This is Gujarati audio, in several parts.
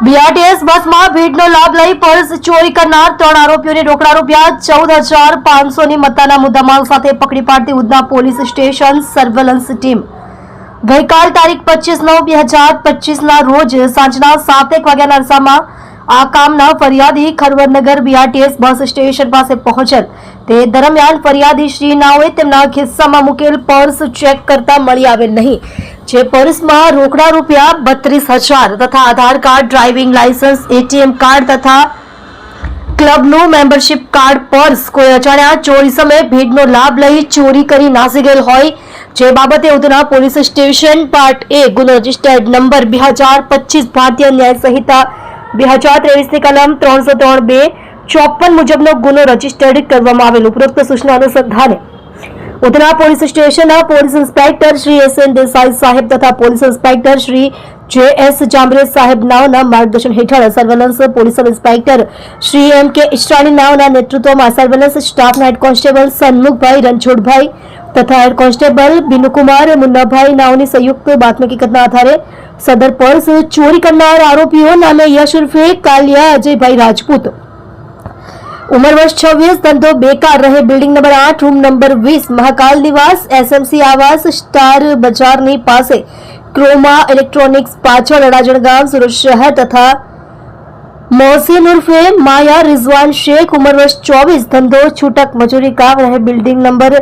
બીઆરટીએસ બસમાં ભીડનો લાભ લઈ પર્સ ચોરી કરનાર 3 આરોપીઓને રોકડા રૂપિયા 14,500 ની મત્તાના મુદ્દામાલ સાથે પકડી પાડતી Udhna police station surveillance team ગઈકાલ તારીખ 25/9/2025 ના રોજ સાંજના 7:01 વાગ્યાના અરસામાં આ કામના ફરિયાદી ખરવરનગર બીઆરટીએસ બસ સ્ટેશન પાસે પહોંચેલ તે દરમિયાન ફરિયાદી શ્રી નાઓએ તેમના ખિસ્સામાં મૂકેલ પર્સ ચેક કરતા મળી આવેલ નહીં, જે પર્સમાં રોકડા રૂપિયા 32,000 તથા Aadhaar card, driving licence, ATM card તથા ક્લબનું મેમ્બરશિપ કાર્ડ પર્સ કોઈ અજાણ્યા ચોરી સમયે ભીડનો લાભ લઈ ચોરી કરી નાસી ગયેલ હોય, જે બાબતે Udhna police station part A ગુનો રજિસ્ટર્ડ નંબર 2025 ભારતીય ન્યાય સંહિતા 2023 ની કલમ 303(2) 54 મુજબનો ગુનો રજીસ્ટર્ડ કરવામાં આવેલ. ઉપરોક્ત સૂચના અનુસંધાને ઉધના પોલીસ સ્ટેશનના police inspector Shri S.N. Desai સાહેબ તથા પોલીસ ઇન્સ્પેક્ટર શ્રી J.S. જાંબરે સાહેબ નાઓના માર્ગદર્શન હેઠળ surveillance police sub inspector Shri M.K. ઇસ્ટ્રાણી નાઓના નેતૃત્વમાં સર્વેલન્સ સ્ટાફના હેડ કોન્સ્ટેબલ સન્મુખભાઈ રણછોડભાઈ તથા હેડ કોન્સ્ટેબલ બિનુકુમાર મુન્નાભાઈ નાઓની સંયુક્ત બાતમી હકીકતના આધારે સદર પર્સ ચોરી કરનાર આરોપીઓ નામે યશ ઉર્ફે કાલિયા અજયભાઈ રાજપૂત, ઉંમર વર્ષ 26, ધંધો બેકાર, રહે building number 8, room number 20, Mahakal નિવાસ, SMC આવાસ, સ્ટાર બજારની પાસે, ક્રોમા ઇલેક્ટ્રોનિક્સ પાછળ, અડાજણ ગામ, સુરત શહેર તથા મોહસિન ઉર્ફે માયા રિઝવાન શેખ, ઉંમર વર્ષ 24, ધંધો છૂટક મજૂરી કામ, રહે building number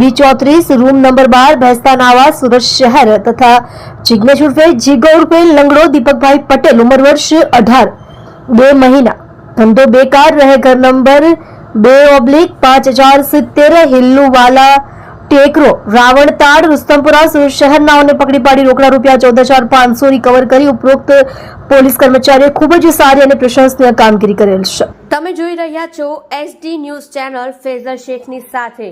B34, room number 12, Bhestan આવાસ, સુરત શહેર તથા જિગ્નેશ ઉર્ફે જીગો ઉર્ફે લંગડો દીપકભાઈ પટેલ, ઉંમર વર્ષ 18, 2 મહિના, ધંધો બેકાર, રહે ઘર નંબર 2/5070, હિલ્લુવાલા ટેકરો, રાવણતાડ, રુસ્તમપુરા, સુરત શહેરનાઓને પકડી પાડી રોકડા રૂપિયા 14,500 રિકવર કરી ઉપરોક્ત પોલીસ કર્મચારીએ ખૂબ જ સારી અને પ્રશંસનીય કામગીરી કરેલ છે. તમે જોઈ રહ્યા છો SD ન્યૂઝ ચેનલ ફેઝર શેખની સાથે.